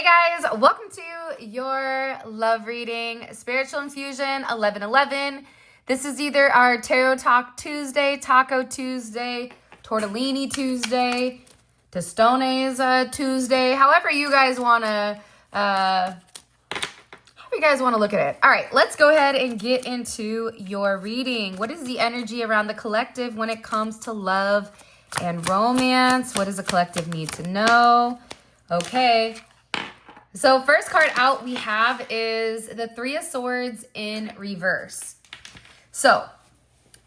Hey guys, welcome to your love reading, Spiritual Infusion 11/11. This is either our Tarot Talk Tuesday, Taco Tuesday, Tortellini Tuesday, Tostones Tuesday, however you guys want to look at it. All right, let's go ahead and get into your reading. What is the energy around the collective when it comes to love and romance? What does the collective need to know? Okay. So first card out we have is the Three of Swords in reverse. So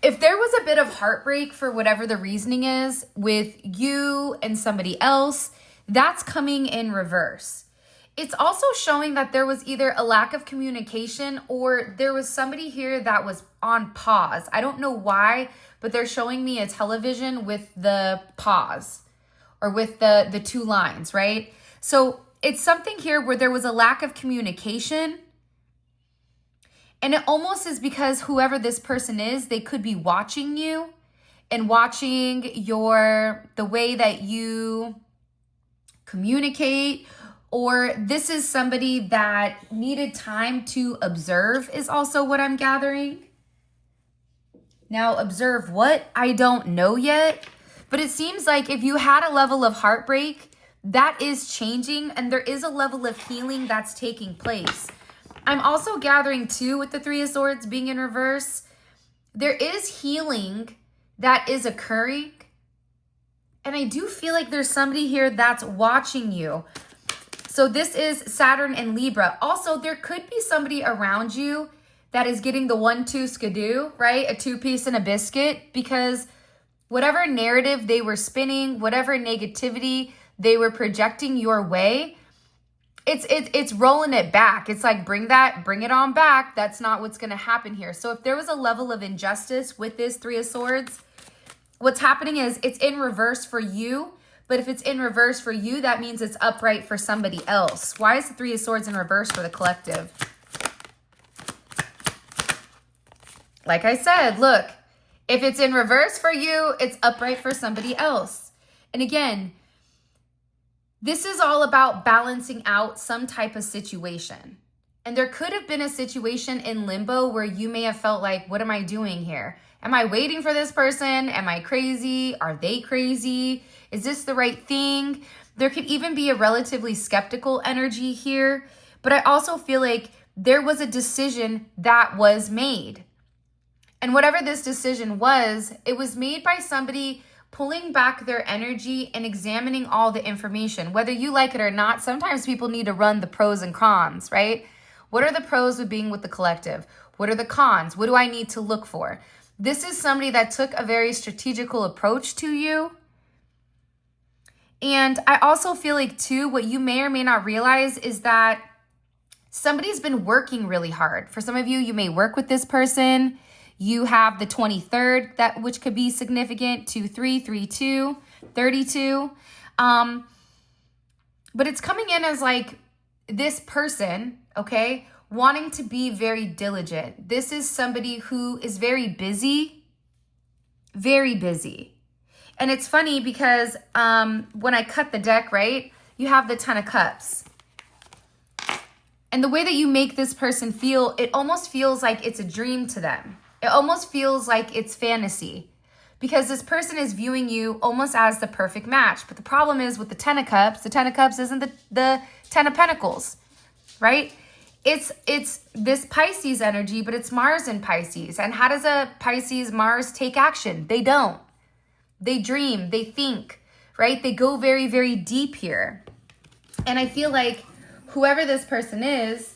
if there was a bit of heartbreak for whatever the reasoning is with you and somebody else, that's coming in reverse. It's also showing that there was either a lack of communication or there was somebody here that was on pause. I don't know why, but they're showing me a television with the pause or with the two lines, right? So it's something here where there was a lack of communication. And it almost is because whoever this person is, they could be watching you and watching the way that you communicate, or this is somebody that needed time to observe is also what I'm gathering. Now, observe what? I don't know yet, but it seems like if you had a level of heartbreak, that is changing and there is a level of healing that's taking place. I'm also gathering too with the Three of Swords being in reverse. There is healing that is occurring. And I do feel like there's somebody here that's watching you. So this is Saturn and Libra. Also, there could be somebody around you that is getting the 1-2 skidoo, right? A two-piece and a biscuit, because whatever narrative they were spinning, whatever negativity they were projecting your way, it's rolling it back. It's like, bring it on back. That's not what's going to happen here. So if there was a level of injustice with this Three of Swords, what's happening is it's in reverse for you. But if it's in reverse for you, that means it's upright for somebody else. Why is the Three of Swords in reverse for the collective? Like I said, look, if it's in reverse for you, it's upright for somebody else. And again, this is all about balancing out some type of situation. And there could have been a situation in limbo where you may have felt like, what am I doing here? Am I waiting for this person? Am I crazy? Are they crazy? Is this the right thing? There could even be a relatively skeptical energy here. But I also feel like there was a decision that was made. And whatever this decision was, it was made by somebody pulling back their energy and examining all the information. Whether you like it or not, sometimes people need to run the pros and cons, right? What are the pros of being with the collective? What are the cons? What do I need to look for? This is somebody that took a very strategical approach to you. And I also feel like too, what you may or may not realize is that somebody's been working really hard. For some of you, you may work with this person. You have the 23rd, which could be significant, 2-3, 3-2, 32. But it's coming in as like this person, okay, wanting to be very diligent. This is somebody who is very busy, very busy. And it's funny because when I cut the deck, right, you have the 10 of Cups. And the way that you make this person feel, it almost feels like it's a dream to them. It almost feels like it's fantasy because this person is viewing you almost as the perfect match. But the problem is with the 10 of Cups isn't the 10 of Pentacles, right? It's this Pisces energy, but it's Mars in Pisces. And how does a Pisces Mars take action? They don't. They dream, they think, right? They go very, very deep here. And I feel like whoever this person is,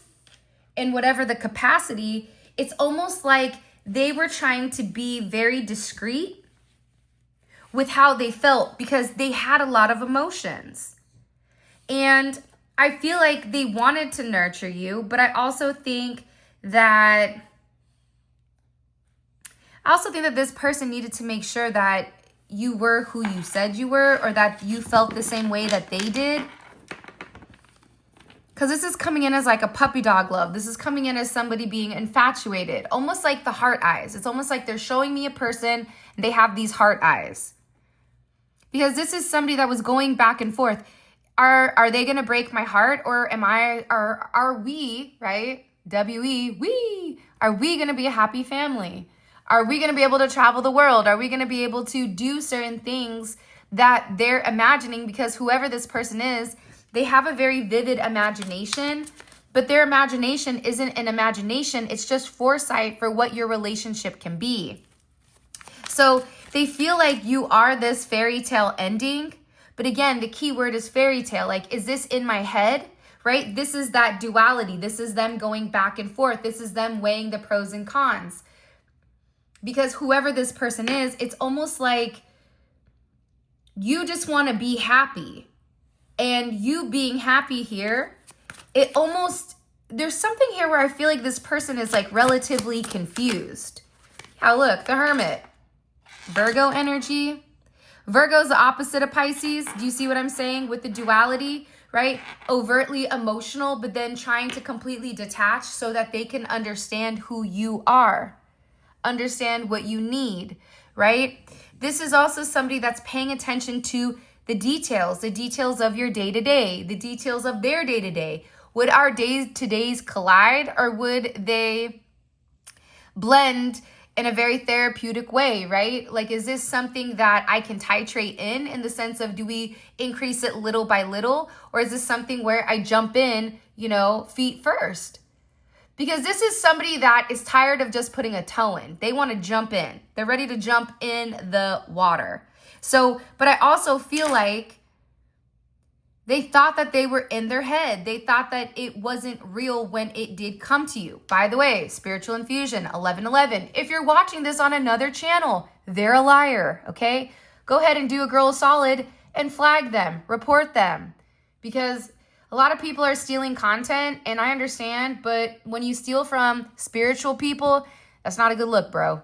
in whatever the capacity, it's almost like they were trying to be very discreet with how they felt because they had a lot of emotions. And I feel like they wanted to nurture you, but I also think that this person needed to make sure that you were who you said you were, or that you felt the same way that they did. Because this is coming in as like a puppy dog love. This is coming in as somebody being infatuated, almost like the heart eyes. It's almost like they're showing me a person and they have these heart eyes. Because this is somebody that was going back and forth. Are they going to break my heart, or are we, right? Are we going to be a happy family? Are we going to be able to travel the world? Are we going to be able to do certain things that they're imagining? Because whoever this person is, they have a very vivid imagination, but their imagination isn't an imagination. It's just foresight for what your relationship can be. So they feel like you are this fairy tale ending. But again, the key word is fairy tale. Like, is this in my head, right? This is that duality. This is them going back and forth. This is them weighing the pros and cons. Because whoever this person is, it's almost like you just want to be happy. And you being happy here, there's something here where I feel like this person is like relatively confused. Yeah, look, the Hermit. Virgo energy. Virgo's the opposite of Pisces. Do you see what I'm saying with the duality, right? Overtly emotional, but then trying to completely detach so that they can understand who you are. Understand what you need, right? This is also somebody that's paying attention to the details of your day-to-day, the details of their day-to-day. Would our days-to-days collide, or would they blend in a very therapeutic way, right? Like, is this something that I can titrate in the sense of, do we increase it little by little? Or is this something where I jump in, feet first? Because this is somebody that is tired of just putting a toe in. They want to jump in. They're ready to jump in the water. So, but I also feel like they thought that they were in their head. They thought that it wasn't real when it did come to you. By the way, Spiritual Infusion, 1111. If you're watching this on another channel, they're a liar, okay? Go ahead and do a girl a solid and flag them, report them. Because a lot of people are stealing content, and I understand, but when you steal from spiritual people, that's not a good look, bro.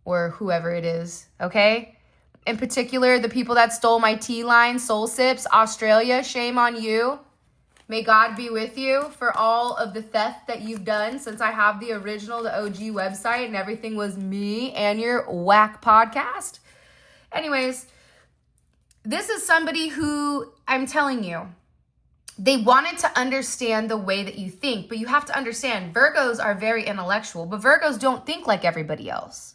Or whoever it is, okay? In particular, the people that stole my tea line, Soul Sips, Australia, shame on you. May God be with you for all of the theft that you've done, since I have the original, the OG website, and everything was me and your whack podcast. Anyways, this is somebody who, I'm telling you, they wanted to understand the way that you think, but you have to understand, Virgos are very intellectual, but Virgos don't think like everybody else.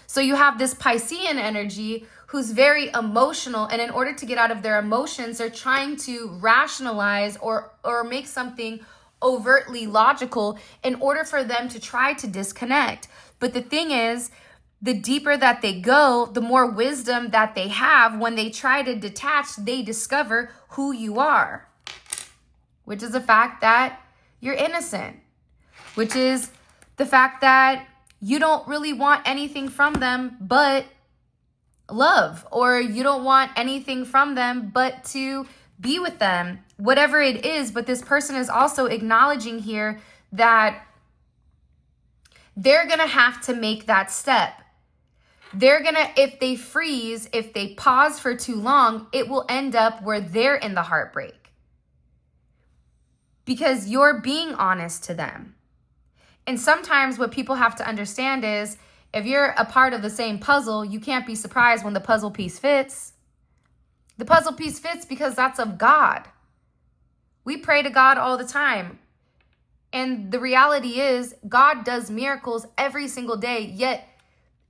So you have this Piscean energy who's very emotional, and in order to get out of their emotions, they're trying to rationalize or make something overtly logical in order for them to try to disconnect. But the thing is, the deeper that they go, the more wisdom that they have. When they try to detach, they discover who you are, which is the fact that you're innocent, which is the fact that you don't really want anything from them but love, or you don't want anything from them but to be with them, whatever it is. But this person is also acknowledging here that they're going to have to make that step. They're going to, if they freeze, if they pause for too long, it will end up where they're in the heartbreak. Because you're being honest to them. And sometimes what people have to understand is, if you're a part of the same puzzle, you can't be surprised when the puzzle piece fits. The puzzle piece fits because that's of God. We pray to God all the time. And the reality is, God does miracles every single day, yet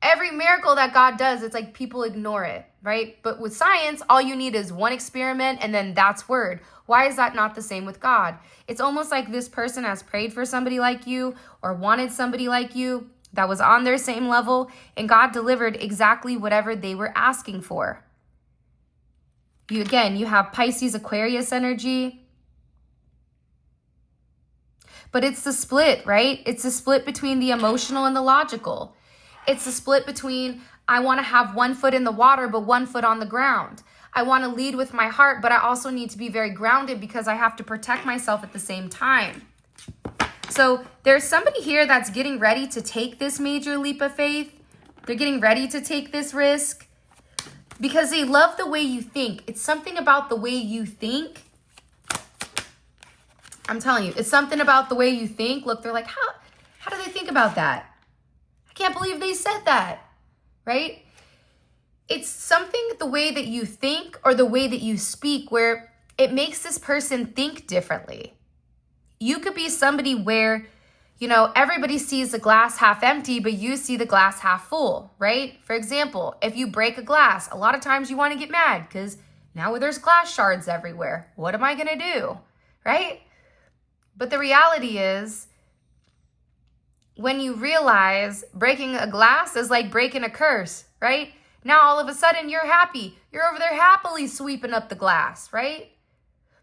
every miracle that God does, it's like people ignore it, right? But with science, all you need is one experiment, and then that's word. Why is that not the same with God? It's almost like this person has prayed for somebody like you, or wanted somebody like you that was on their same level, and God delivered exactly whatever they were asking for. You have Pisces, Aquarius energy. But it's the split, right? It's the split between the emotional and the logical. It's the split between, I want to have one foot in the water, but one foot on the ground. I want to lead with my heart, but I also need to be very grounded because I have to protect myself at the same time. So there's somebody here that's getting ready to take this major leap of faith. They're getting ready to take this risk because they love the way you think. It's something about the way you think. I'm telling you, it's something about the way you think. Look, they're like, how do they think about that? I can't believe they said that, right? It's something the way that you think or the way that you speak where it makes this person think differently. You could be somebody where, you know, everybody sees the glass half empty, but you see the glass half full, right? For example, if you break a glass, a lot of times you want to get mad because now there's glass shards everywhere. What am I going to do, right? But the reality is, when you realize breaking a glass is like breaking a curse, right? Now all of a sudden you're happy. You're over there happily sweeping up the glass, right?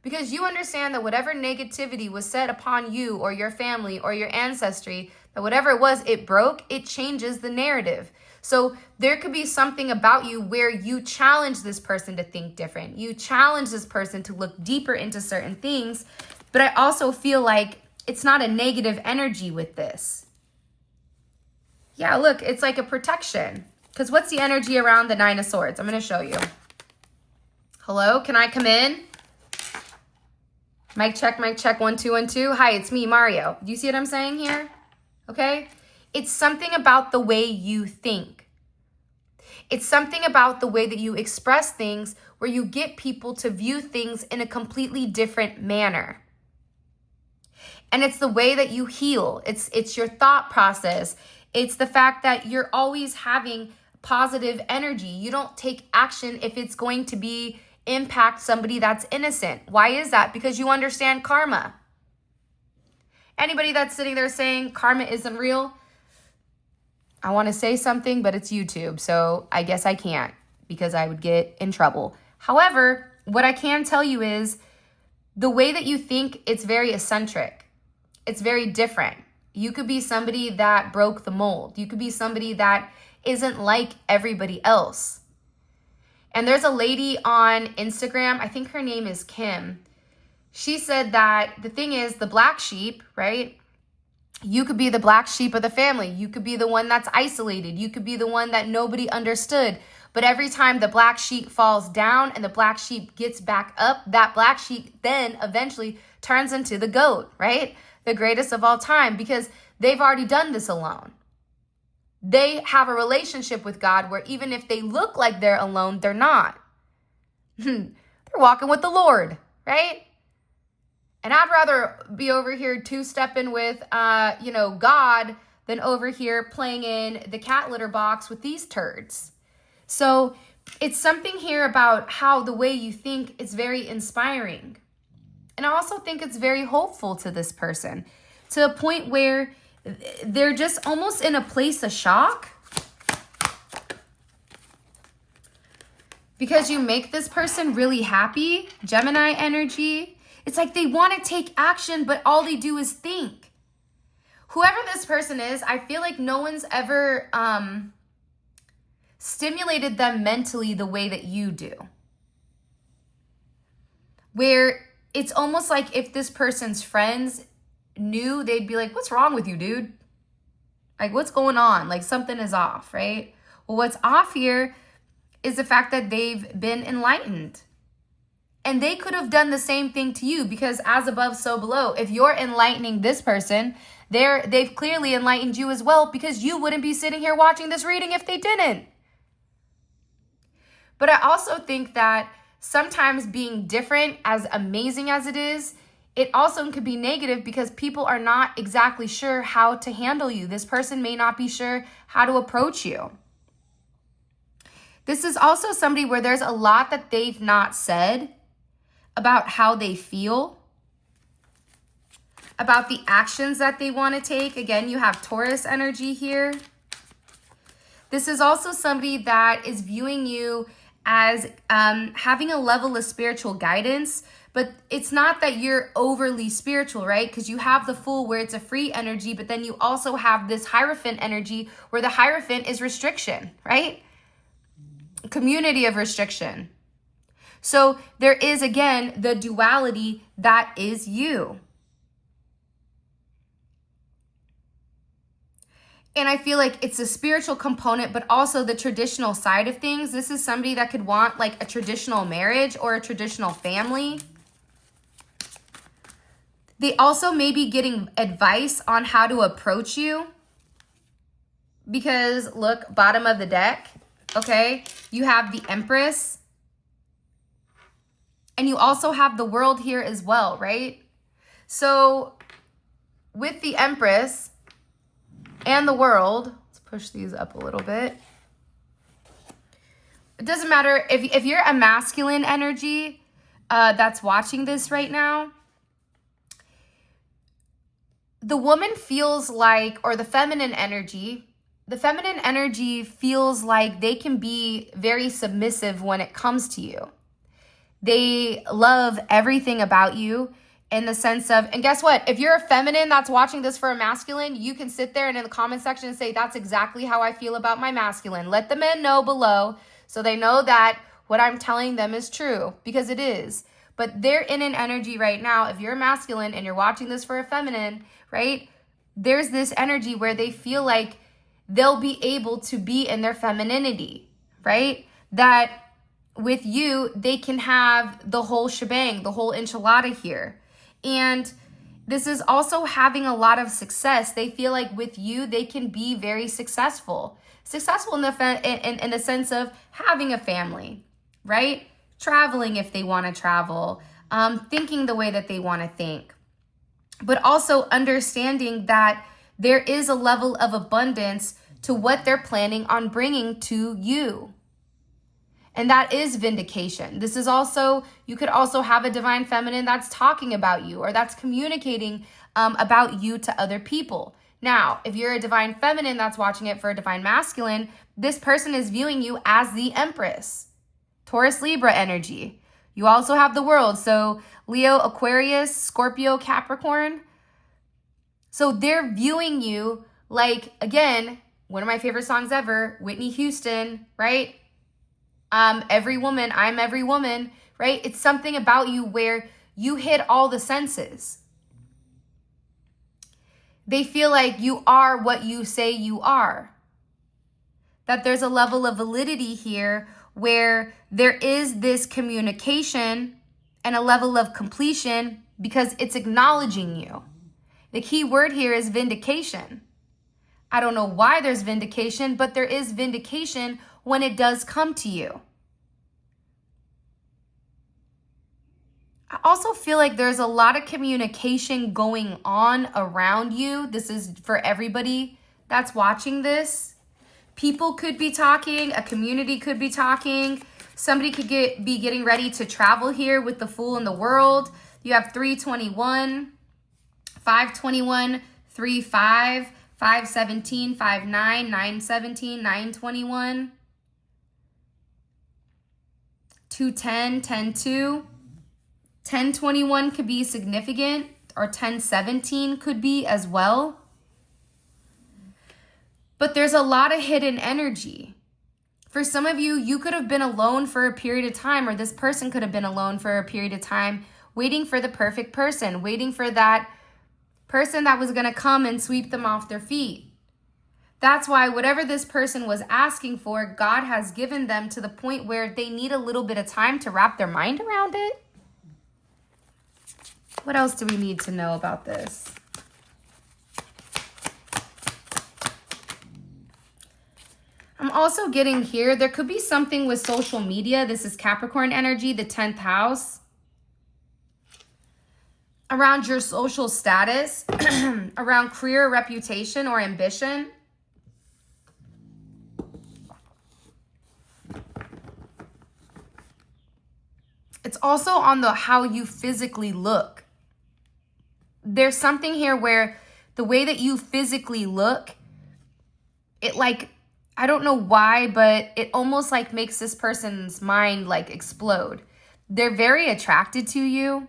Because you understand that whatever negativity was set upon you or your family or your ancestry, that whatever it was, it broke, it changes the narrative. So there could be something about you where you challenge this person to think different. You challenge this person to look deeper into certain things. But I also feel like it's not a negative energy with this. Yeah, look, it's like a protection. Because what's the energy around the Nine of Swords? I'm going to show you. Hello, can I come in? Mic check, 1, 2, 1, 2. Hi, it's me, Mario. Do you see what I'm saying here? Okay? It's something about the way you think. It's something about the way that you express things where you get people to view things in a completely different manner. And it's the way that you heal. It's your thought process. It's the fact that you're always having positive energy. You don't take action if it's going to be impact somebody that's innocent. Why is that? Because you understand karma. Anybody that's sitting there saying karma isn't real, I want to say something, but it's YouTube, so I guess I can't because I would get in trouble. However, what I can tell you is the way that you think, it's very eccentric. It's very different. You could be somebody that broke the mold. You could be somebody that isn't like everybody else. And there's a lady on Instagram, I think her name is Kim. She said that the thing is, the black sheep, right? You could be the black sheep of the family. You could be the one that's isolated. You could be the one that nobody understood. But every time the black sheep falls down and the black sheep gets back up, that black sheep then eventually turns into the goat, right? The greatest of all time, because they've already done this alone. They have a relationship with God where even if they look like they're alone, they're not. They're walking with the Lord, right? And I'd rather be over here two-stepping with, God than over here playing in the cat litter box with these turds. So it's something here about how the way you think is very inspiring. And I also think it's very hopeful to this person, to a point where they're just almost in a place of shock because you make this person really happy. Gemini energy. It's like they want to take action, but all they do is think. Whoever this person is, I feel like no one's ever stimulated them mentally the way that you do. Where it's almost like if this person's friends knew, they'd be like, what's wrong with you, dude? Like, what's going on? Like, something is off, right? Well, what's off here is the fact that they've been enlightened. And they could have done the same thing to you, because as above, so below. If you're enlightening this person, they've clearly enlightened you as well, because you wouldn't be sitting here watching this reading if they didn't. But I also think that sometimes being different, as amazing as it is, it also could be negative because people are not exactly sure how to handle you. This person may not be sure how to approach you. This is also somebody where there's a lot that they've not said about how they feel, about the actions that they want to take. Again, you have Taurus energy here. This is also somebody that is viewing you as having a level of spiritual guidance, but it's not that you're overly spiritual, right? Because you have the Fool where it's a free energy, but then you also have this Hierophant energy where the Hierophant is restriction, right? Community of restriction. So there is, again, the duality that is you. And I feel like it's a spiritual component, but also the traditional side of things. This is somebody that could want like a traditional marriage or a traditional family. They also may be getting advice on how to approach you. Because look, bottom of the deck, okay? You have the Empress. And you also have the World here as well, right? So with the Empress and the World, let's push these up a little bit. It doesn't matter if you're a masculine energy that's watching this right now. The woman feels like, or the feminine energy feels like they can be very submissive when it comes to you. They love everything about you in the sense of, and guess what? If you're a feminine that's watching this for a masculine, you can sit there and in the comment section and say, that's exactly how I feel about my masculine. Let the men know below so they know that what I'm telling them is true, because it is. But they're in an energy right now. If you're a masculine and you're watching this for a feminine, right? There's this energy where they feel like they'll be able to be in their femininity, right? That with you, they can have the whole shebang, the whole enchilada here. And this is also having a lot of success. They feel like with you, they can be very successful. Successful in the sense of having a family, right? Traveling if they want to travel, thinking the way that they want to think. But also understanding that there is a level of abundance to what they're planning on bringing to you. And that is vindication. This is also, you could also have a divine feminine that's talking about you or that's communicating about you to other people. Now, if you're a divine feminine that's watching it for a divine masculine, this person is viewing you as the Empress. Taurus, Libra energy. You also have the World. So Leo, Aquarius, Scorpio, Capricorn. So they're viewing you like, again, one of my favorite songs ever, Whitney Houston, right? Every woman, I'm every woman, right? It's something about you where you hit all the senses. They feel like you are what you say you are. That there's a level of validity here where there is this communication and a level of completion because it's acknowledging you. The key word here is vindication. I don't know why there's vindication, but there is vindication when it does come to you. I also feel like there's a lot of communication going on around you. This is for everybody that's watching this. People could be talking, a community could be talking. Somebody could be getting ready to travel here with the Fool in the World. You have 321, 521, 35, 517, 59, 917, 921, 210, 102. 1021 could be significant, or 1017 could be as well. But there's a lot of hidden energy. For some of you, you could have been alone for a period of time, or this person could have been alone for a period of time, waiting for the perfect person, waiting for that person that was going to come and sweep them off their feet. That's why whatever this person was asking for, God has given them to the point where they need a little bit of time to wrap their mind around it. What else do we need to know about this? I'm also getting here, there could be something with social media. This is Capricorn energy, the 10th house. Around your social status, around career, reputation, or ambition. It's also on the how you physically look. There's something here where the way that you physically look, it like, I don't know why, but it almost like makes this person's mind like explode. They're very attracted to you.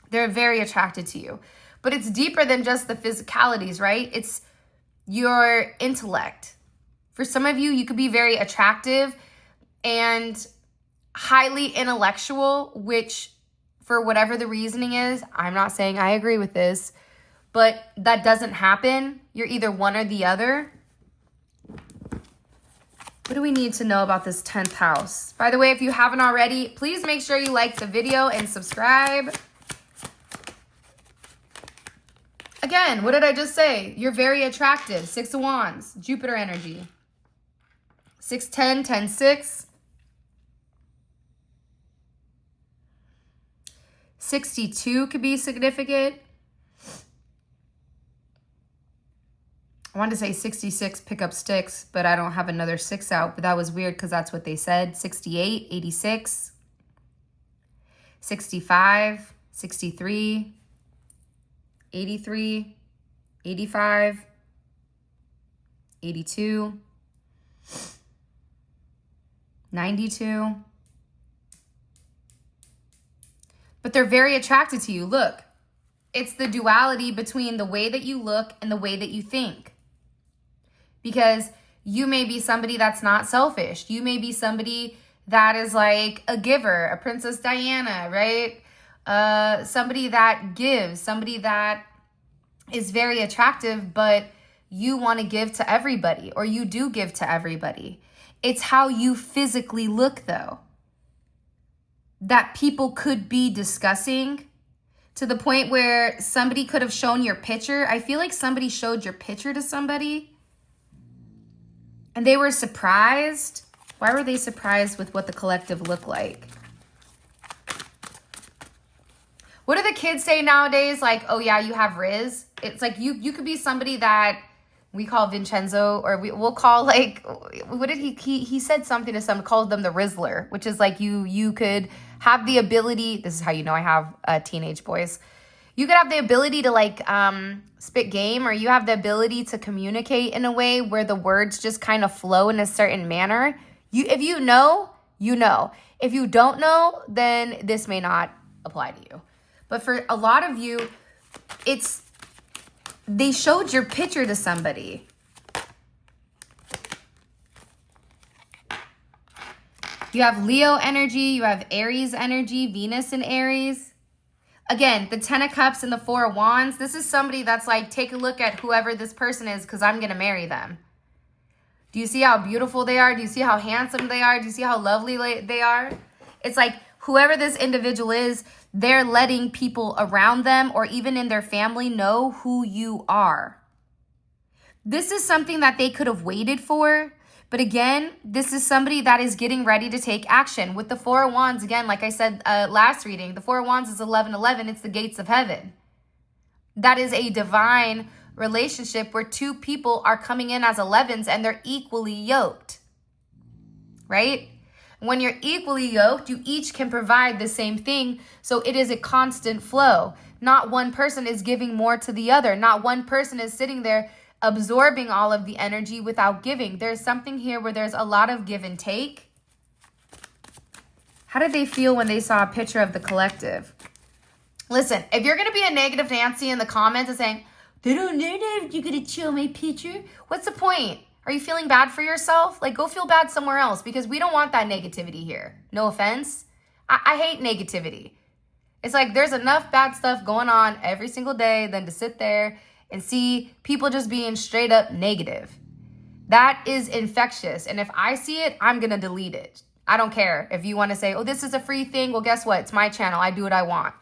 They're very attracted to you. But it's deeper than just the physicalities, right? It's your intellect. For some of you, you could be very attractive and highly intellectual, which for whatever the reasoning is, I'm not saying I agree with this, but that doesn't happen. You're either one or the other. What do we need to know about this 10th house? By the way, if you haven't already, please make sure you like the video and subscribe. Again, what did I just say? You're very attractive. 6 of Wands, Jupiter energy. 610, 10-6. 62 could be significant. I wanted to say 66, pick up sticks, but I don't have another 6 out. But that was weird because that's what they said. 68, 86, 65, 63, 83, 85, 82, 92. But they're very attracted to you. Look, it's the duality between the way that you look and the way that you think. Because you may be somebody that's not selfish. You may be somebody that is like a giver, a Princess Diana, right? Somebody that gives, somebody that is very attractive, but you want to give to everybody, or you do give to everybody. It's how you physically look, though, that people could be discussing to the point where somebody could have shown your picture. I feel like somebody showed your picture to somebody and they were surprised. Why were they surprised with what the collective looked like? What do the kids say nowadays? Like, oh yeah, you have Riz. It's like you could be somebody that we call Vincenzo, or we'll call like, what did he said something to some, called them the Rizzler, which is like you could have the ability, this is how you know I have teenage boys. You could have the ability to like spit game, or you have the ability to communicate in a way where the words just kind of flow in a certain manner. If you know, you know. If you don't know, then this may not apply to you. But for a lot of you, they showed your picture to somebody. You have Leo energy, you have Aries energy, Venus in Aries. Again, the 10 of Cups and the 4 of Wands. This is somebody that's like, take a look at whoever this person is because I'm going to marry them. Do you see how beautiful they are? Do you see how handsome they are? Do you see how lovely they are? It's like whoever this individual is, they're letting people around them or even in their family know who you are. This is something that they could have waited for. But again, this is somebody that is getting ready to take action. With the 4 of Wands, again, like I said last reading, the 4 of Wands is 1111. It's the gates of heaven. That is a divine relationship where two people are coming in as 11s and they're equally yoked, right? When you're equally yoked, you each can provide the same thing. So it is a constant flow. Not one person is giving more to the other. Not one person is sitting there absorbing all of the energy without giving. There's something here where there's a lot of give and take. How did they feel when they saw a picture of the collective? Listen, if you're going to be a negative Nancy in the comments and saying, they don't know if you're going to chill my picture, what's the point? Are you feeling bad for yourself? Like, go feel bad somewhere else, because we don't want that negativity here. No offense. I hate negativity. It's like there's enough bad stuff going on every single day than to sit there and see people just being straight up negative. That is infectious. And if I see it, I'm going to delete it. I don't care if you want to say, oh, this is a free thing. Well, guess what? It's my channel. I do what I want.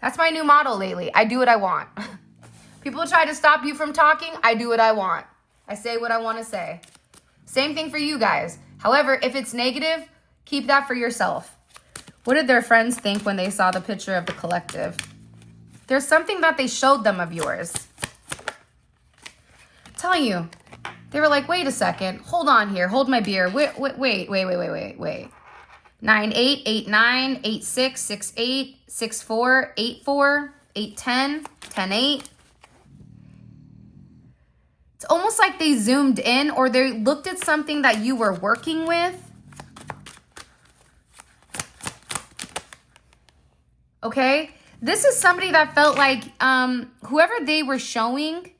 That's my new motto lately. I do what I want. People try to stop you from talking. I do what I want. I say what I want to say. Same thing for you guys. However, if it's negative, keep that for yourself. What did their friends think when they saw the picture of the collective? There's something that they showed them of yours. I'm telling you, they were like, wait a second. Hold on here. Hold my beer. Wait. 9, 8, 8, 9, 8, 6, 6, 8, 6, 4, 8, 4, 8, 10, 10, 8. It's almost like they zoomed in or they looked at something that you were working with. Okay? This is somebody that felt like whoever they were showing,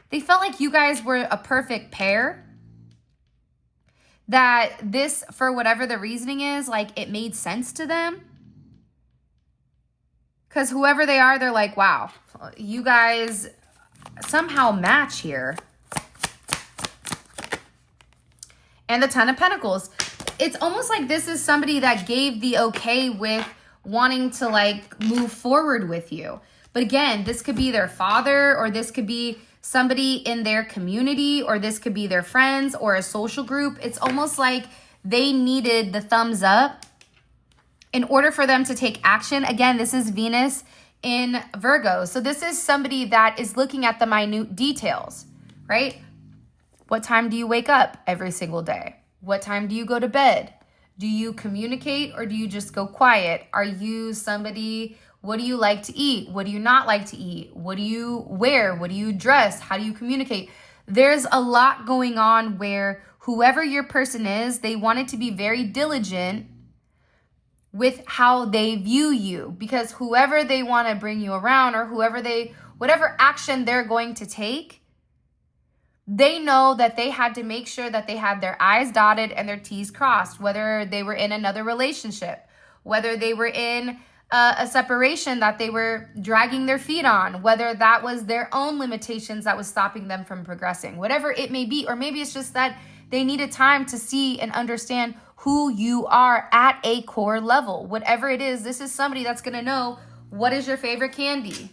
they felt like you guys were a perfect pair. That this, for whatever the reasoning is, like it made sense to them. Because whoever they are, they're like, wow, you guys somehow match here. And the 10 of Pentacles. It's almost like this is somebody that gave the okay with wanting to like move forward with you. But again, this could be their father, or this could be somebody in their community, or this could be their friends or a social group. It's almost like they needed the thumbs up in order for them to take action. Again, this is Venus in Virgo. So this is somebody that is looking at the minute details, right? What time do you wake up every single day? What time do you go to bed? Do you communicate or do you just go quiet? Are you somebody, what do you like to eat? What do you not like to eat? What do you wear? What do you dress? How do you communicate? There's a lot going on where whoever your person is, they want it to be very diligent with how they view you, because whoever they want to bring you around or whatever action they're going to take, they know that they had to make sure that they had their I's dotted and their T's crossed, whether they were in another relationship, whether they were in a separation that they were dragging their feet on, whether that was their own limitations that was stopping them from progressing, whatever it may be. Or maybe it's just that they needed time to see and understand who you are at a core level. Whatever it is, this is somebody that's going to know, what is your favorite candy?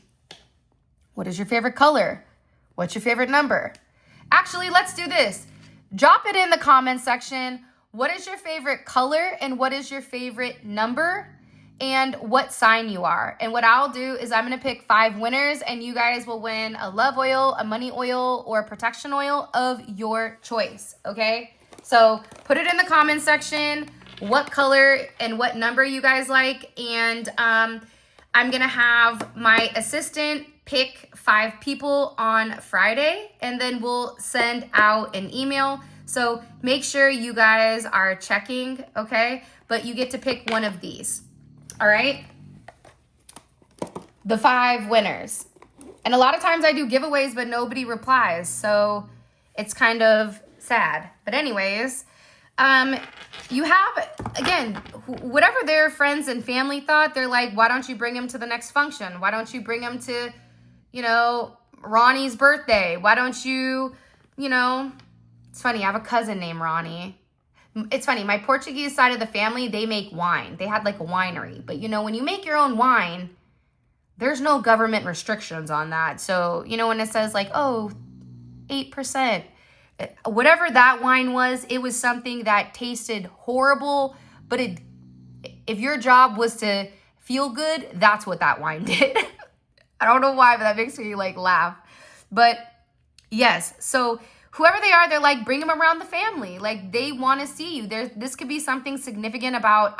What is your favorite color? What's your favorite number? Actually, let's do this. Drop it in the comment section. What is your favorite color and what is your favorite number and what sign you are? And what I'll do is I'm going to pick 5 winners and you guys will win a love oil, a money oil, or a protection oil of your choice. Okay? So put it in the comment section, what color and what number you guys like. And I'm going to have my assistant pick 5 people on Friday, and then we'll send out an email. So make sure you guys are checking, okay? But you get to pick one of these, all right? The 5 winners. And a lot of times I do giveaways, but nobody replies. So it's kind of sad. But anyways, you have, again, whatever their friends and family thought, they're like, why don't you bring them to the next function? Why don't you bring them to, Ronnie's birthday? Why don't you, it's funny, I have a cousin named Ronnie. It's funny, my Portuguese side of the family, they make wine. They had like a winery. But when you make your own wine, there's no government restrictions on that. So, when it says like, 8%, whatever that wine was, it was something that tasted horrible. But if your job was to feel good, that's what that wine did. I don't know why, but that makes me laugh. But yes, so whoever they are, they're like, bring them around the family. Like, they want to see you. This could be something significant about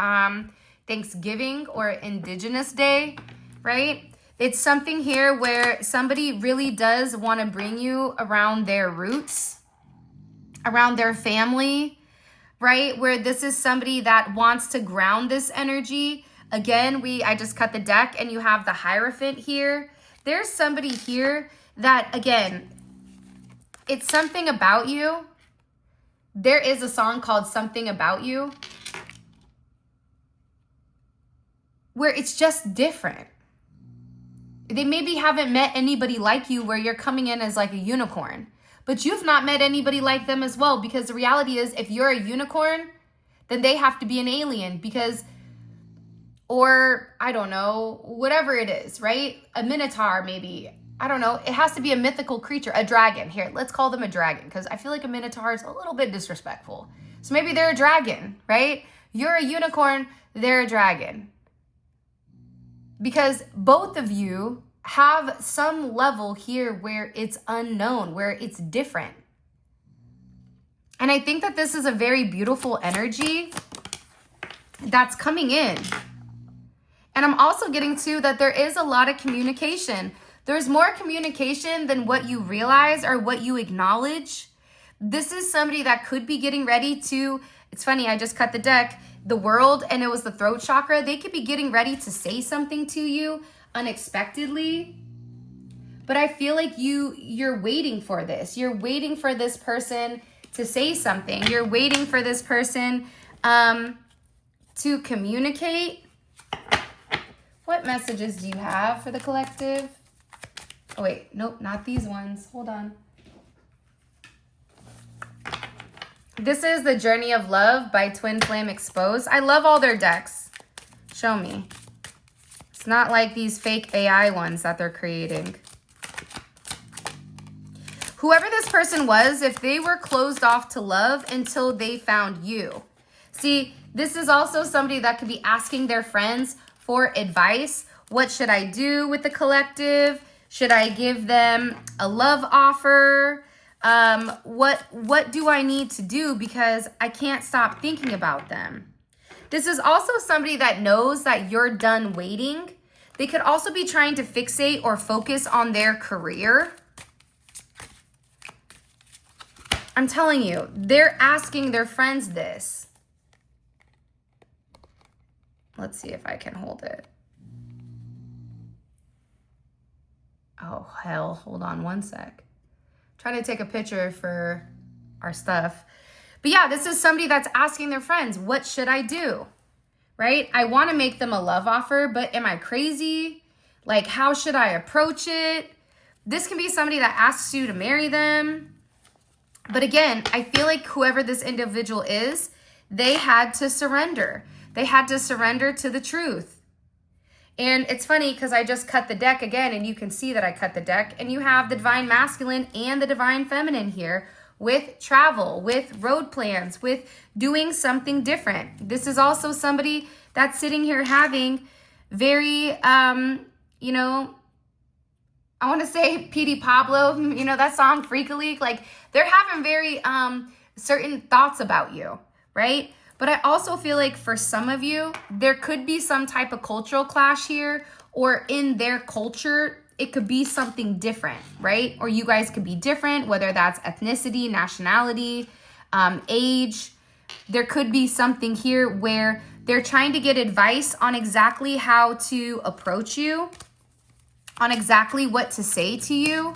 Thanksgiving or Indigenous Day, right? It's something here where somebody really does want to bring you around their roots, around their family, right? Where this is somebody that wants to ground this energy. Again, I just cut the deck and you have the Hierophant here. There's somebody here that, again, it's something about you. There is a song called Something About You where it's just different. They maybe haven't met anybody like you where you're coming in as like a unicorn, but you've not met anybody like them as well, because the reality is if you're a unicorn, then they have to be an alien or I don't know, whatever it is, right? A minotaur maybe. I don't know. It has to be a mythical creature, a dragon. Here, let's call them a dragon because I feel like a minotaur is a little bit disrespectful. So maybe they're a dragon, right? You're a unicorn, they're a dragon. Because both of you have some level here where it's unknown, where it's different. And I think that this is a very beautiful energy that's coming in. And I'm also getting to that there is a lot of communication. There's more communication than what you realize or what you acknowledge. This is somebody that could be getting ready to, it's funny, I just cut the deck, the World, and it was the throat chakra. They could be getting ready to say something to you unexpectedly. But I feel like you're waiting for this. You're waiting for this person to say something. You're waiting for this person to communicate. What messages do you have for the collective? Oh, wait. Nope, not these ones. Hold on. This is The Journey of Love by Twin Flame Exposed. I love all their decks. Show me. It's not like these fake AI ones that they're creating. Whoever this person was, if they were closed off to love until they found you. See, this is also somebody that could be asking their friends for advice. What should I do with the collective? Should I give them a love offer? What do I need to do because I can't stop thinking about them? This is also somebody that knows that you're done waiting. They could also be trying to fixate or focus on their career. I'm telling you, they're asking their friends this. Let's see if I can hold it. Oh, hell, hold on one sec. Trying to take a picture for our stuff. But yeah, this is somebody that's asking their friends, what should I do? Right? I want to make them a love offer, but am I crazy? Like, how should I approach it? This can be somebody that asks you to marry them. But again, I feel like whoever this individual is, they had to surrender. They had to surrender to the truth. And it's funny because I just cut the deck again, and you can see that I cut the deck, and you have the divine masculine and the divine feminine here with travel, with road plans, with doing something different. This is also somebody that's sitting here having very, you know, I want to say P.D. Pablo, you know, that song Freak a Leak, like they're having very certain thoughts about you, right? But I also feel like for some of you, there could be some type of cultural clash here, or in their culture, it could be something different, right? Or you guys could be different, whether that's ethnicity, nationality, age. There could be something here where they're trying to get advice on exactly how to approach you, on exactly what to say to you,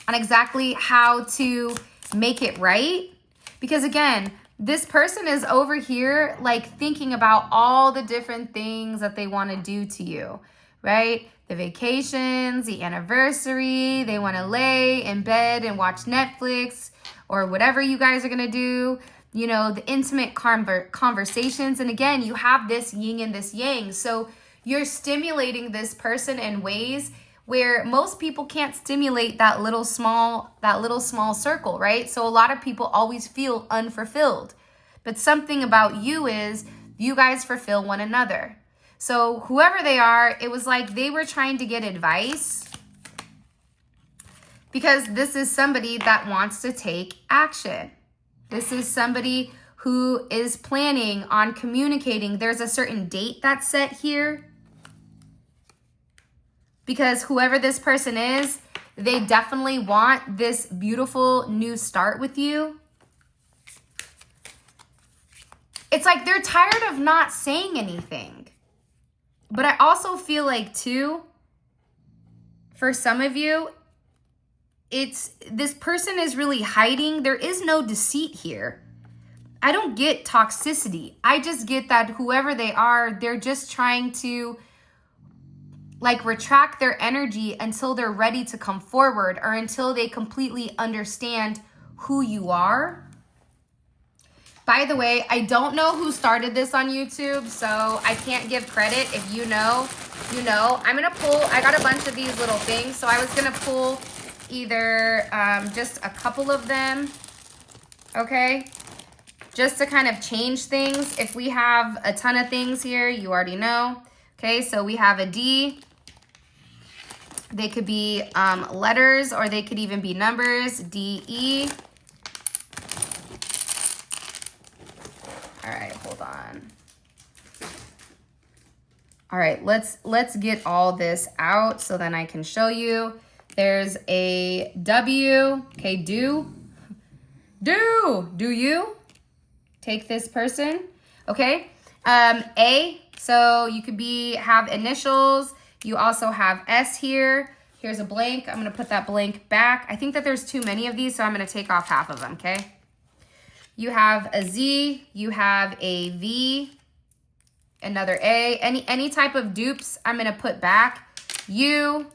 on exactly how to make it right. Because again, this person is over here like thinking about all the different things that they want to do to you, right? The vacations, the anniversary, they want to lay in bed and watch Netflix or whatever you guys are going to do, you know, the intimate conversations. And again, you have this yin and this yang. So you're stimulating this person in ways where most people can't stimulate that little small circle, right? So a lot of people always feel unfulfilled. But something about you is you guys fulfill one another. So whoever they are, it was like they were trying to get advice because this is somebody that wants to take action. This is somebody who is planning on communicating. There's a certain date that's set here. Because whoever this person is, they definitely want this beautiful new start with you. It's like they're tired of not saying anything. But I also feel like too, for some of you, it's this person is really hiding. There is no deceit here. I don't get toxicity. I just get that whoever they are, they're just trying to like retract their energy until they're ready to come forward or until they completely understand who you are. By the way, I don't know who started this on YouTube, so I can't give credit. If you know, you know. I'm going to pull, I got a bunch of these little things, so I was going to pull either just a couple of them, okay? Just to kind of change things. If we have a ton of things here, you already know. Okay, so we have a D. They could be letters or they could even be numbers, D, E. All right, hold on. All right, let's get all this out so then I can show you. There's a W, okay, do you take this person, okay? A, so you could have initials. You also have S here. Here's a blank. I'm going to put that blank back. I think that there's too many of these, so I'm going to take off half of them, okay? You have a Z. You have a V. Another A. Any type of dupes, I'm going to put back. U.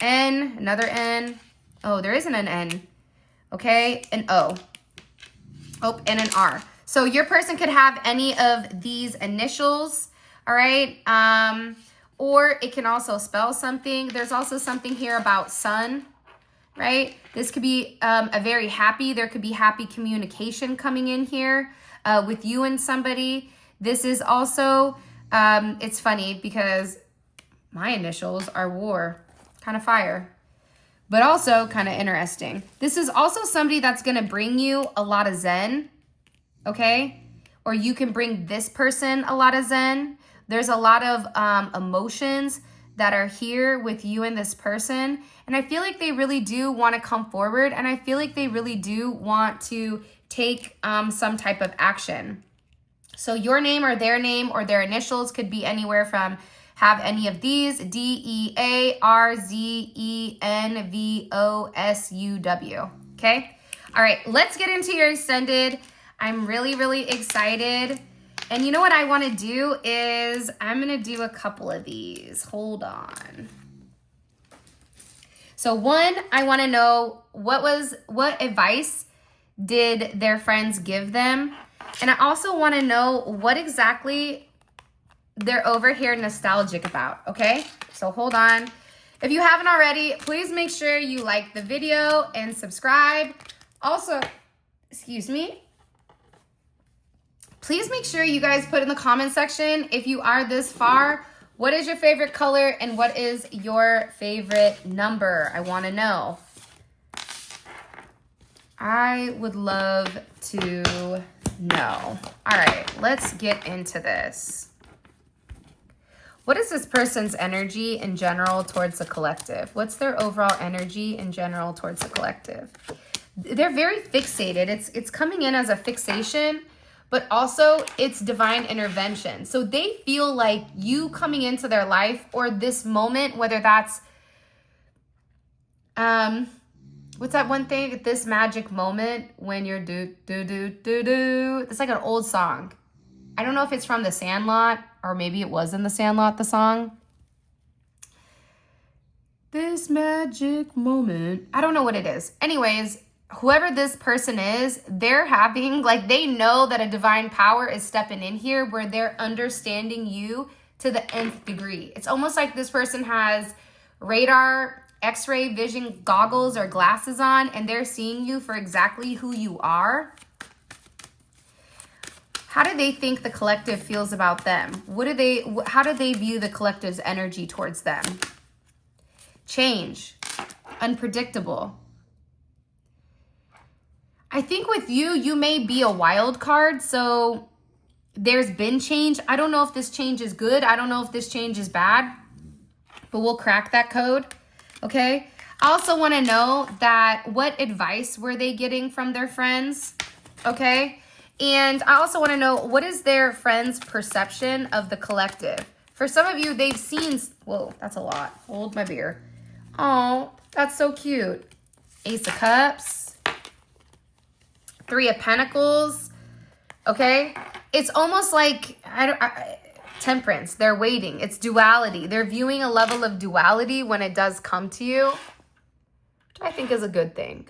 N. Another N. Oh, there isn't an N. Okay? An O. Oh, and an R. So your person could have any of these initials, all right? Or it can also spell something. There's also something here about sun, right? This could be a very happy, there could be happy communication coming in here. with you and somebody. This is also, it's funny because my initials are war, kind of fire, but also kind of interesting. This is also somebody that's going to bring you a lot of zen, okay? Or you can bring this person a lot of zen. There's a lot of emotions that are here with you and this person. And I feel like they really do want to come forward. And I feel like they really do want to take some type of action. So your name or their initials could be anywhere from have any of these, DEARZENVOSUW, okay? All right, let's get into your extended. I'm really, really excited. And you know what I want to do is I'm going to do a couple of these. Hold on. So one, I want to know what advice did their friends give them? And I also want to know what exactly they're over here nostalgic about, okay? So hold on. If you haven't already, please make sure you like the video and subscribe. Also, excuse me, please make sure you guys put in the comment section, if you are this far, what is your favorite color and what is your favorite number? I want to know. I would love to know. All right, let's get into this. What is this person's energy in general towards the collective? What's their overall energy in general towards the collective? They're very fixated. It's coming in as a fixation, but also it's divine intervention. So they feel like you coming into their life or this moment, whether that's, what's that one thing? This magic moment when you're do. It's like an old song. I don't know if it's from The Sandlot or maybe it was in The Sandlot, the song. This magic moment. I don't know what it is. Anyways, whoever this person is, they're having, like, they know that a divine power is stepping in here where they're understanding you to the nth degree. It's almost like this person has radar, X-ray vision goggles or glasses on, and they're seeing you for exactly who you are. How do they think the collective feels about them? How do they view the collective's energy towards them? Change, unpredictable. I think with you, you may be a wild card. So there's been change. I don't know if this change is good. I don't know if this change is bad, but we'll crack that code. Okay. I also want to know that what advice were they getting from their friends? Okay. And I also want to know what is their friends' perception of the collective. For some of you, they've seen, whoa, that's a lot. Hold my beer. Oh, that's so cute. Ace of Cups. Three of Pentacles. Okay. It's almost like, Temperance. They're waiting. It's duality. They're viewing a level of duality when it does come to you, which I think is a good thing.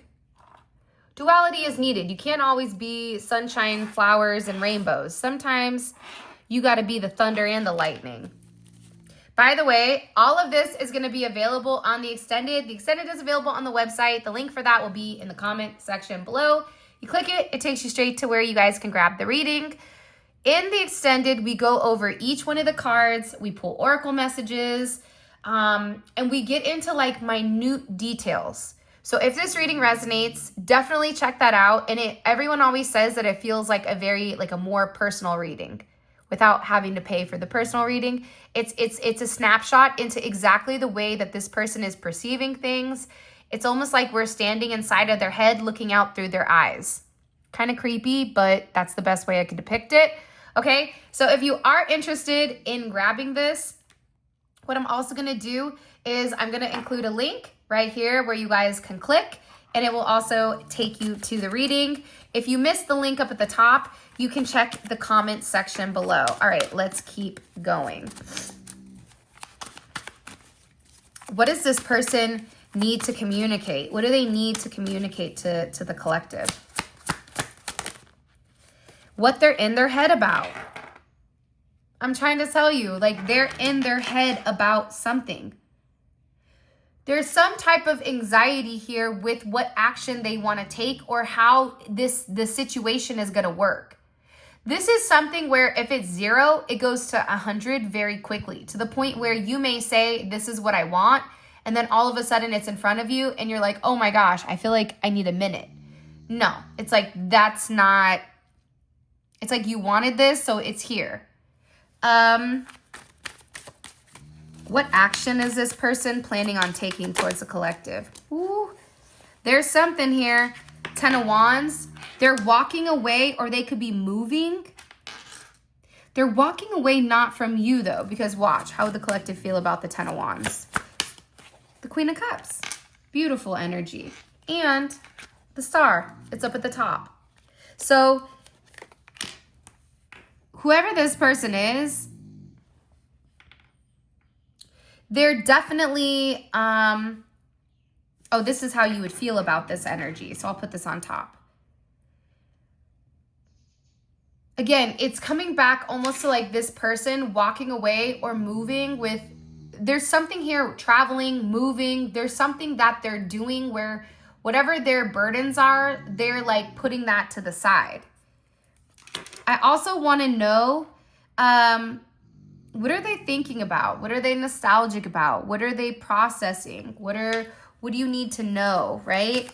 Duality is needed. You can't always be sunshine, flowers, and rainbows. Sometimes you got to be the thunder and the lightning. By the way, all of this is going to be available on the extended. The extended is available on the website. The link for that will be in the comment section below. You click it, it takes you straight to where you guys can grab the reading. In the extended, we go over each one of the cards. We pull oracle messages, and we get into like minute details. So if this reading resonates, definitely check that out. And everyone always says that it feels like a more personal reading without having to pay for the personal reading. It's a snapshot into exactly the way that this person is perceiving things. It's almost like we're standing inside of their head looking out through their eyes. Kind of creepy, but that's the best way I could depict it. Okay, so if you are interested in grabbing this, what I'm also going to do is I'm going to include a link right here where you guys can click, and it will also take you to the reading. If you missed the link up at the top, you can check the comment section below. All right, let's keep going. What does this person need to communicate? What do they need to communicate to the collective? What they're in their head about. I'm trying to tell you, like, they're in their head about something. There's some type of anxiety here with what action they want to take or how the situation is going to work. This is something where if it's 0, it goes to 100 very quickly, to the point where you may say, this is what I want, and then all of a sudden it's in front of you and you're like, oh my gosh, I feel like I need a minute. No, it's like, that's not, it's like you wanted this, so it's here. What action is this person planning on taking towards the collective? Ooh, there's something here. 10 of Wands. They're walking away, or they could be moving. They're walking away not from you, though, because watch, how would the collective feel about the 10 of Wands? The Queen of Cups. Beautiful energy. And the Star. It's up at the top. So whoever this person is, they're definitely, oh, this is how you would feel about this energy. So I'll put this on top. Again, it's coming back almost to like this person walking away or moving with, there's something here, traveling, moving. There's something that they're doing where whatever their burdens are, they're like putting that to the side. I also want to know, what are they thinking about? What are they nostalgic about? What are they processing? What do you need to know, right?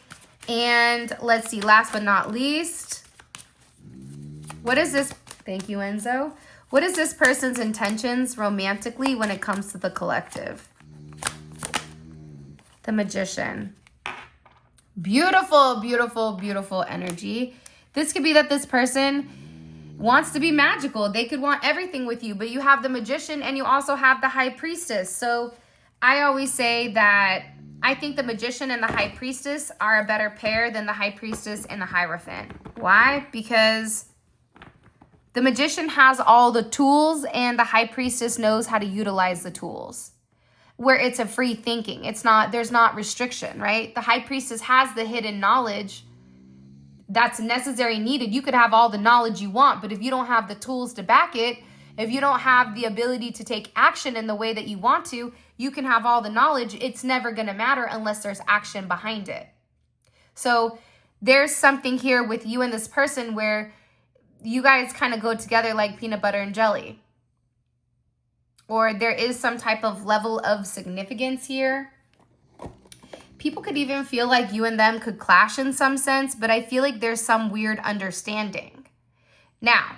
And let's see, last but not least, what is this? Thank you, Enzo. What is this person's intentions romantically when it comes to the collective? The Magician. Beautiful, beautiful, beautiful energy. This could be that this person wants to be magical. They could want everything with you, but you have the Magician and you also have the High Priestess. So I always say that I think the Magician and the High Priestess are a better pair than the High Priestess and the Hierophant. Why? Because the Magician has all the tools and the High Priestess knows how to utilize the tools. Where it's a free thinking. There's not restriction, right? The High Priestess has the hidden knowledge that's necessary and needed. You could have all the knowledge you want, but if you don't have the tools to back it, if you don't have the ability to take action in the way that you want to, you can have all the knowledge. It's never going to matter unless there's action behind it. So there's something here with you and this person where you guys kind of go together like peanut butter and jelly. Or there is some type of level of significance here. People could even feel like you and them could clash in some sense, but I feel like there's some weird understanding. Now,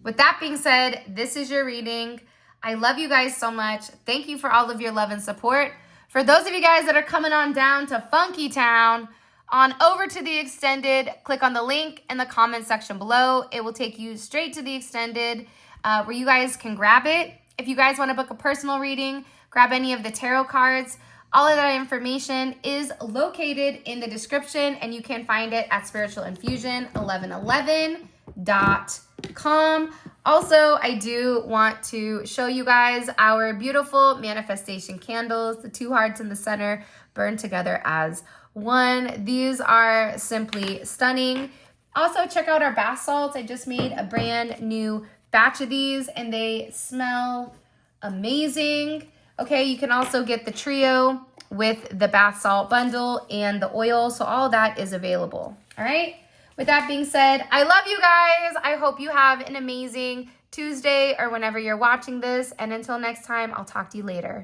with that being said, this is your reading. I love you guys so much. Thank you for all of your love and support. For those of you guys that are coming on down to Funky Town, on over to the extended, click on the link in the comment section below. It will take you straight to the extended where you guys can grab it. If you guys want to book a personal reading, grab any of the tarot cards. All of that information is located in the description, and you can find it at spiritualinfusion1111.com. Also, I do want to show you guys our beautiful manifestation candles. The 2 hearts in the center burn together as one. These are simply stunning. Also, check out our bath salts. I just made a brand new batch of these and they smell amazing. Okay, you can also get the trio with the bath salt bundle and the oil. So all that is available. All right. With that being said, I love you guys. I hope you have an amazing Tuesday or whenever you're watching this. And until next time, I'll talk to you later.